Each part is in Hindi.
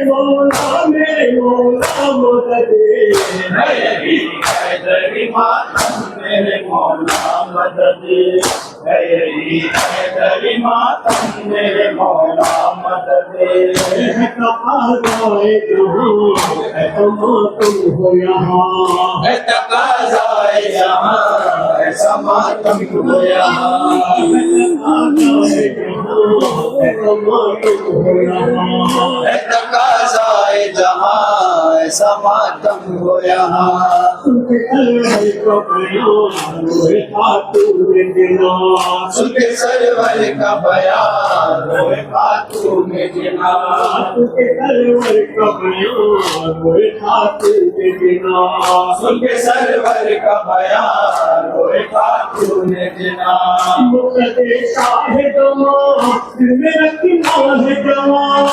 मौला मदद हैदरी हैदरी मातम मेरे मौला मदद हैदरी हैदरी मातम मेरे मौला मदद है तकाज़ाए जहां है समातम हो यहाँ है तकाज़ाए जहां है समातम हो यहाँ है तकाज़ाए जहां है समातम हो यहाँ सुनके सरवर का बयान रोए खातून जिना सुनके सरवर का बयान रोए खातून जिना सुनके सरवर का बयान रोए खातून जिना मुक़द्दे शाहिद मां दिल में रखना है जवान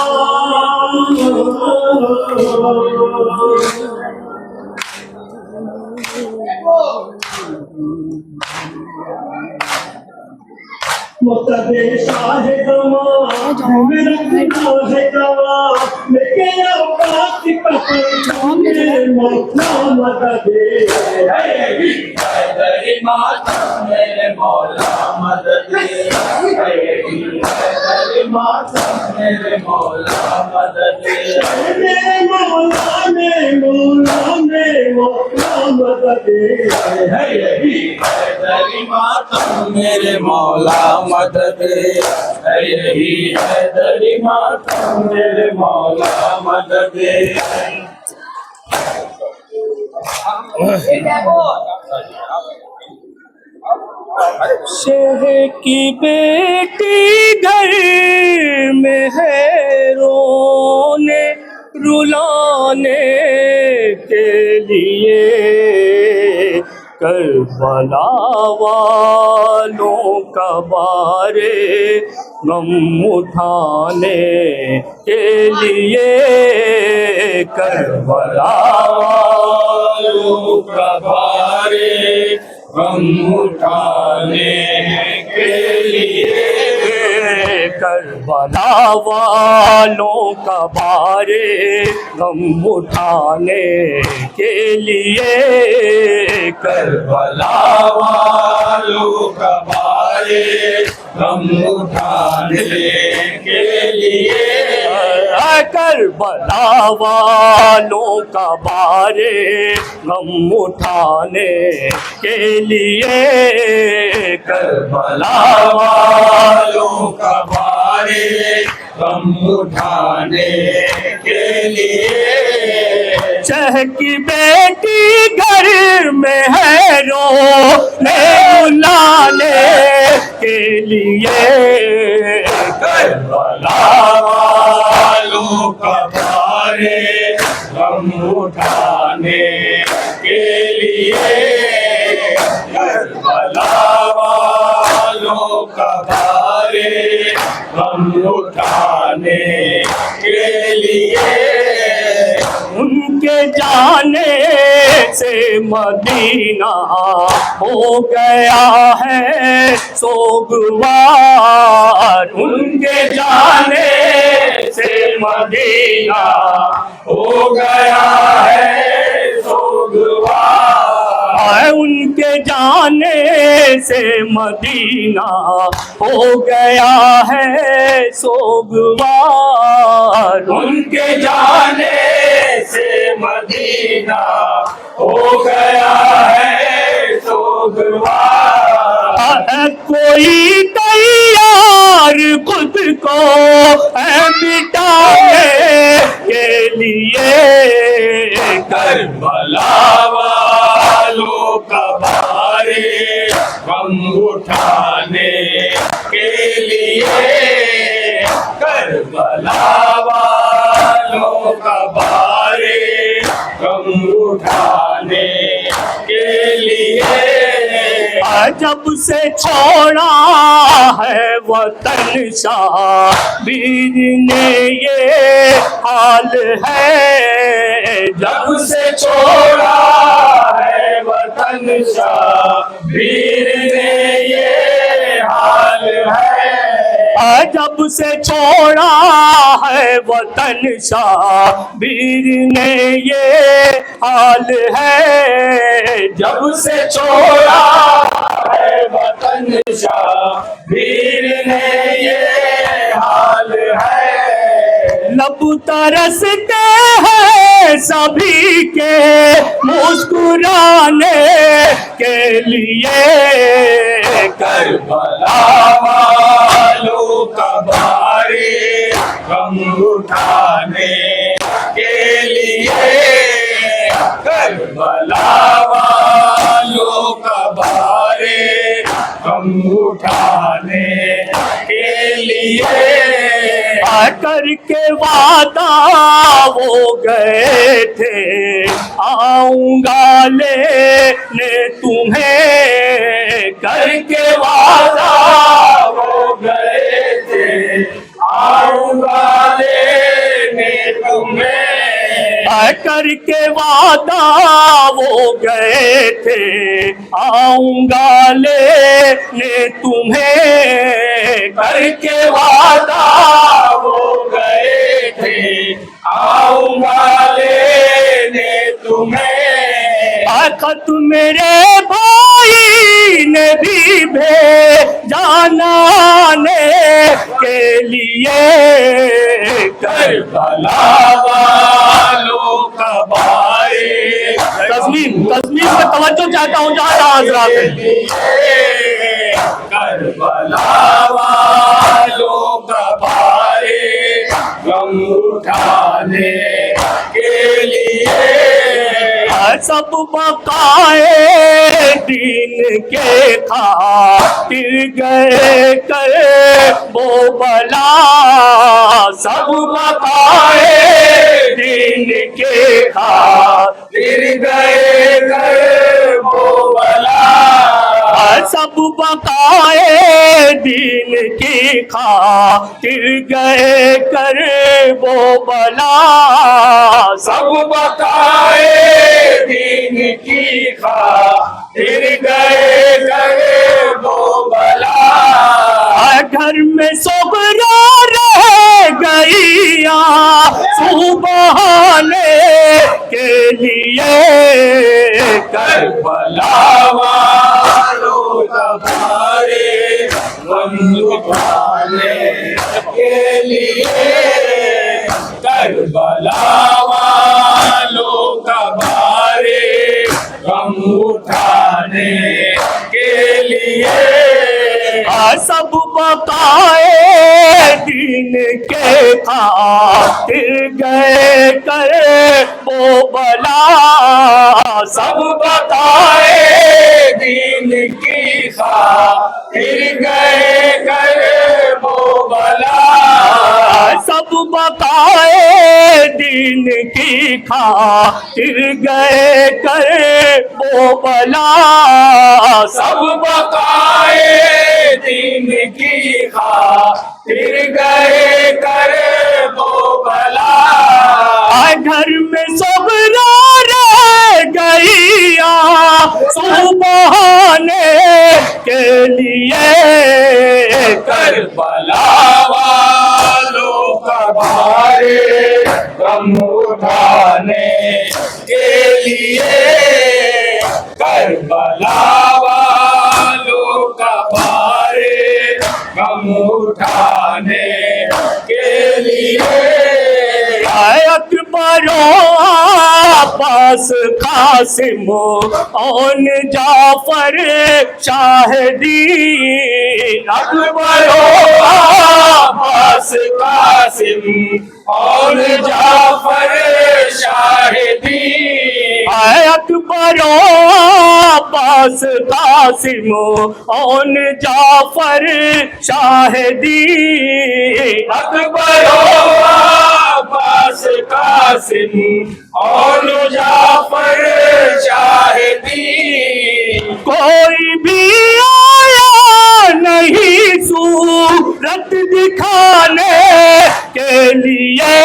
मुक़द्दे शाहिद मां दिल में रखना है जवान लेके औकात पकड़ मेरे मौला मदद हैदरी मातम मेरे मौला मदद हैदरी मातम मेरे मौला मदद मेरे मौला मदद हैदरी मातम मेरे मौला मदद हैदरी मातम मेरे मौला मदद शेह की बेटी घर में है रोने रुलाने के लिए करबला वालों का बारे गम उठाने के लिए करबला वालों का बारे गम उठाने के लिए करबला वालों का बारे गम उठाने के लिए करबला वालों का बारे गम उठाने के लिए करबला वालों का बारे गम उठाने के लिए करबला वालों का बारे गम उठाने के लिए शह की बेटी घर में है रोने रुलाने के लिए करबला वालों का बारे गम उठाने के लिए करबला वालों का बारे गम उठाने के लिए उनके जाने से मदीना हो गया है सोगवार उनके जाने से मदीना हो गया है सोगवार उनके जाने से मदीना हो गया है सोगवार उनके जाने से मदीना हो गया है सोगवार कोई तैयार खुद को मिटाने के लिए करबला वालों का बारे गम उठाने के लिए करबला वालों का बारे गम उठाने के लिए जब से छोड़ा है वतन शाबीर ने ये हाल है जब से छोड़ा है वतन शाबीर ने ये हाल है जब से छोड़ा है वतन शाबिर ने ये हाल है। जब से छोड़ा है वतन शाबिर ने ये हाल है। लब तरसते हैं सभी के मुस्कुराने के लिए। करबला वालों का भारी गम उठाने के लिए। करबला वालों का भारी गम उठाने के लिए। करके वादा वो गए थे आऊंगा लेने तुम्हें। करके वादा वो गए थे आऊंगा लेने तुम्हें। करके वादा वो गए थे आऊंगा लेने तुम्हें। करके वादा वो गए थे आऊंगा लेने तुम्हें। खत मेरे भाई ने भी भेजा नाने के लिए। करबला वालों का भाई तस्लीम पे तवज्जो चाहता हूँ जहाँ हजरात है। करबला वालों का भाई गम उठाने के लिए। सब बकाए दीन के खातिर गए कर वो बला। सब बकाए दीन के खातिर गए कर वो बला। सब बकाए दीन की खातिर गए कर वो बला। सब बकाए दीन की खातिर गए कर वो बला। घर में सुगरा रह गईया सुबहाने के लिए। करबला वालों का भारी गम उठाने के लिए। करबला वालों का भारी गम उठाने के लिए। सब बकाए दीन के खातिर गए कर वो बला। सब बकाए दीन की खातिर गए कर वो बला। सब बकाए दीन की खातिर गए कर वो बला। सब बकाए दीन की खातिर गए कर वो बला। घर में सुगरा रह गईया सुबहाने के लिए। करबला वालों का भारी गम उठाने के लिए। करबला वालों का भारी गम उठाने के लिए। अकबरों अब्बास कासिम और जाफर शाहिदी। अकबरों अब्बास कासिम और जाफर शाहिदी। अकबरों अब्बास कासिम और जाफर शाहिदी। अकबरों अब्बास कासिम और जाफर शाहिदी। कोई भी आया नहीं सूरत दिखाने के लिए।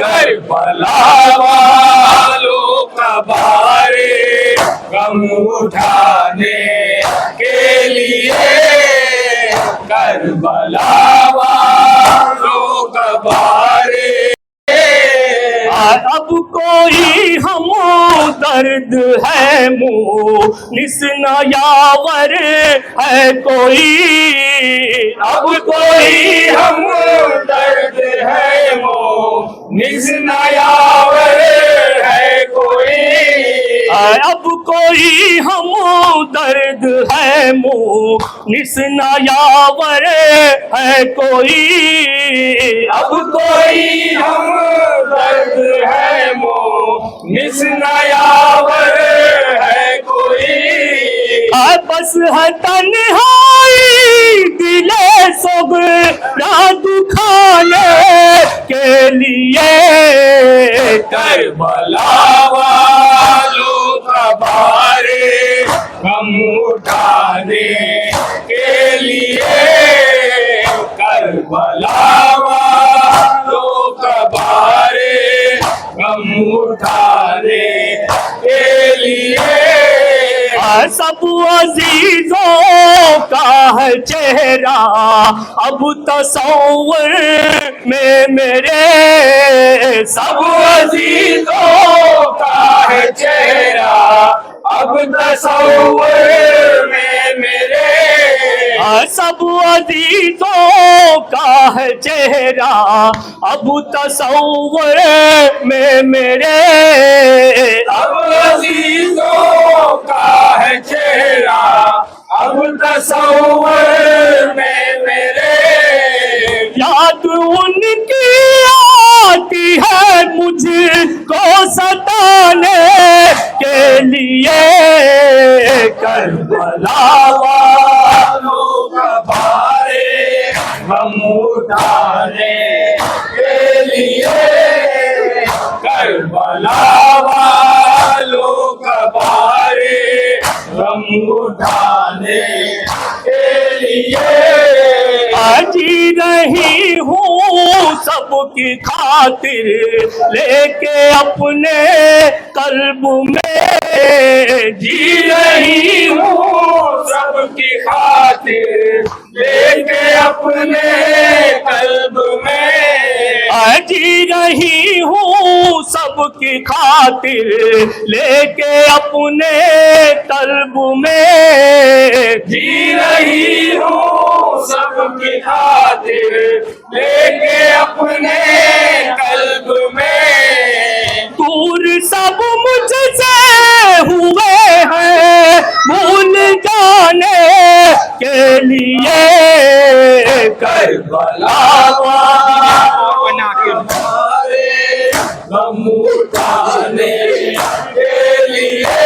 करबला वालों का भारी गम उठाने के लिए। करबला दर्द है मुनिस नयावर है कोई, अब कोई हम दर्द है मुनिस नयावर है कोई, अब कोई हम दर्द है मुनिस नयावर है कोई, अब कोई हम दर्द है मुनिस नयावर है कोई, बस है तन्हाई दिले सब रात दुखाने के लिए, करबला वालों का भारे हम उठाने के लिए, करबला वालों का भारे हम उठाने के लिए, सब अजीजों का है चेहरा अब तस्वर में मेरे, सब अजीजों का है चेहरा अब तस्वर में मेरे, सब अजीजों का है चेहरा अब तस्वर में मेरे, अब अजीजों का है चेहरा अब तस्वर में मेरे, याद उनकी आती है मुझको सताने के लिए, करबला वालों का भारे हम उठाने के लिए, करबला वालों का भारे हम उठाने के लिए, जी रही हूँ सबकी खातिर लेके अपने कल्ब में, जी रही हूँ सबकी खातिर लेके अपने कल्ब में, जी रही हूँ सबकी खातिर लेके अपने कल्ब में, जी रही हूँ सबकी खातिर लेके अपने कल्ब में, दूर सब मुझसे हुए हैं भूल जाने के लिए, करबला वालों का भारे हम उठाने के लिए,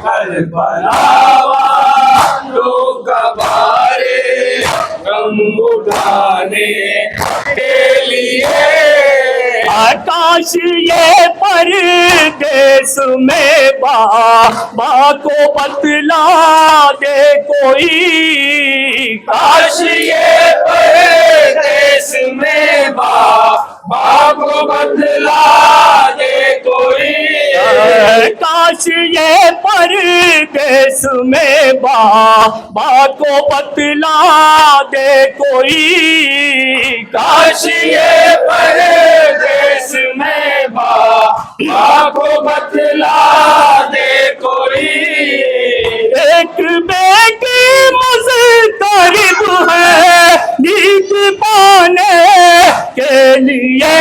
करबला वालों का भारे हम उठाने के लिए, आकाश ये परदेश में बाबा को बतला दे कोई, काश ये परदेश में बाबा को बदला दे कोई, काश ये परदेश में बाबा को बतला दे कोई, काश ये परदेश में बाबा को बतला दे कोई, एक बेटी मुस्तरिब है नीत पाने के लिए,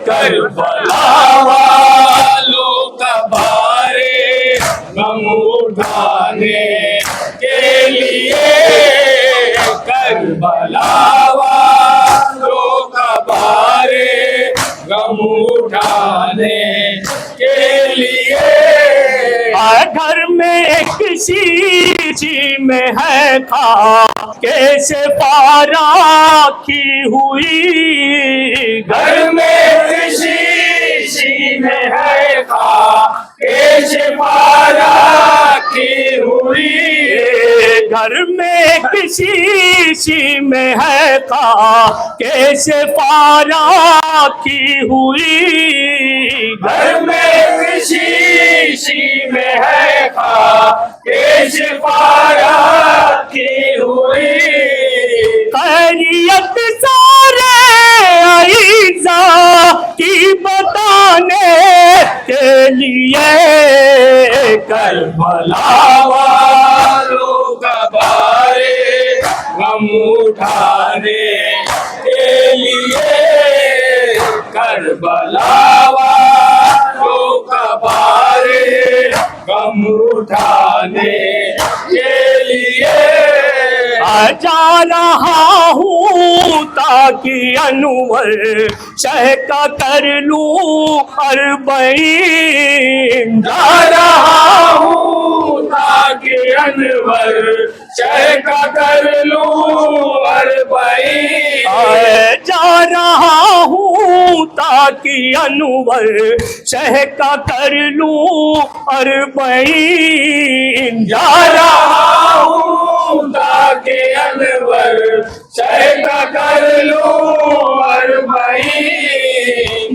करबला वालों का भारे हम उठाने के लिए, करबला वालों का भारे हम उठाने के लिए, घर में एक शीशी में है खा कैसे पारा की हुई, घर में शीशी में है खा कैसे पारा की हुई, घर में किसी शी में है खा कैसे पारा की हुई, घर में शीशी में है खा कैसे पारा की हुई, खैरियत सारे आईजा की बताने के लिए उठाने के लिए जा रहा हूँ ताकि अनवर शह का कर लूं अरबईन। जा रहा हूँ ताकि अनवर शह का कर लूं अरबईन। जा रहा हूँ ताकि अनवर शह का कर लूं अरबईन। जा रहा हूँ ताकि अनवर शह का कर लूं अरबईन।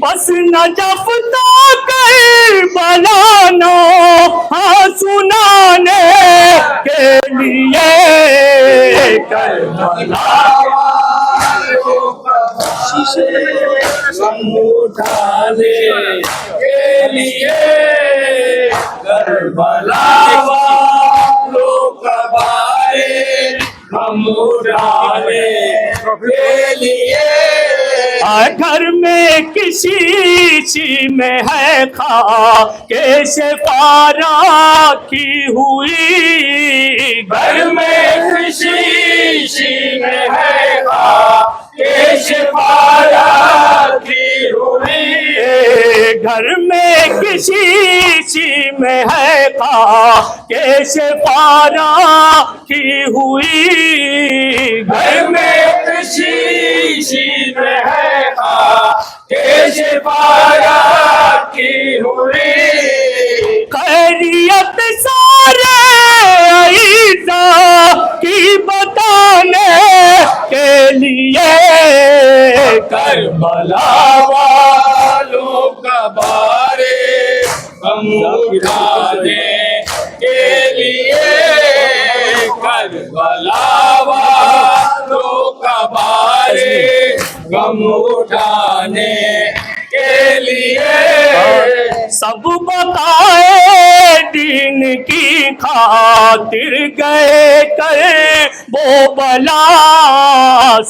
बस नजफ कर बनाना हाँ सुनाने के लिए करबला वालों का गम उठाने के लिए करबला वालों का भारे गम उठाने के लिए। घर में किसी सी में है खा के सिफारा की हुई। घर में किसी सी में है के सिफारा की हुई। घर में किसी सी में है खा के सिफारा की हुई। घर में किसी सी में है के सिफारा की हुई। खैरियत सारे ईसा की बताने के लिए करबला वालों का भारे गम उठाने के लिए। करबला वालों का भारे गम उठाने के लिए। सब बकाए दीन की खातिर गए कर वो बला।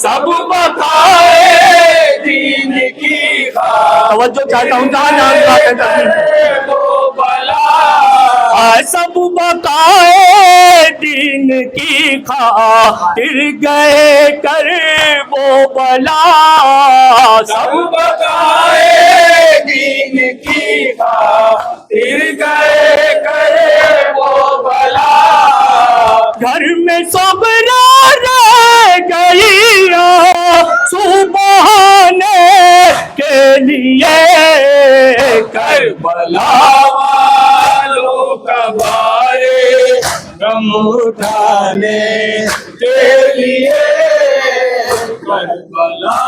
सब बकाए दीन की तवज्जो चाहता हूँ जहाँ नाम बात है वो बला। सब बकाए दीन की खातिर गए कर वो बला। सब बकाए दीन की खातिर गए करे वो बला। घर में सबरा रह गई सुबहाने के लिए। करबला वालों का भारे गम उठाने के लिए। करबला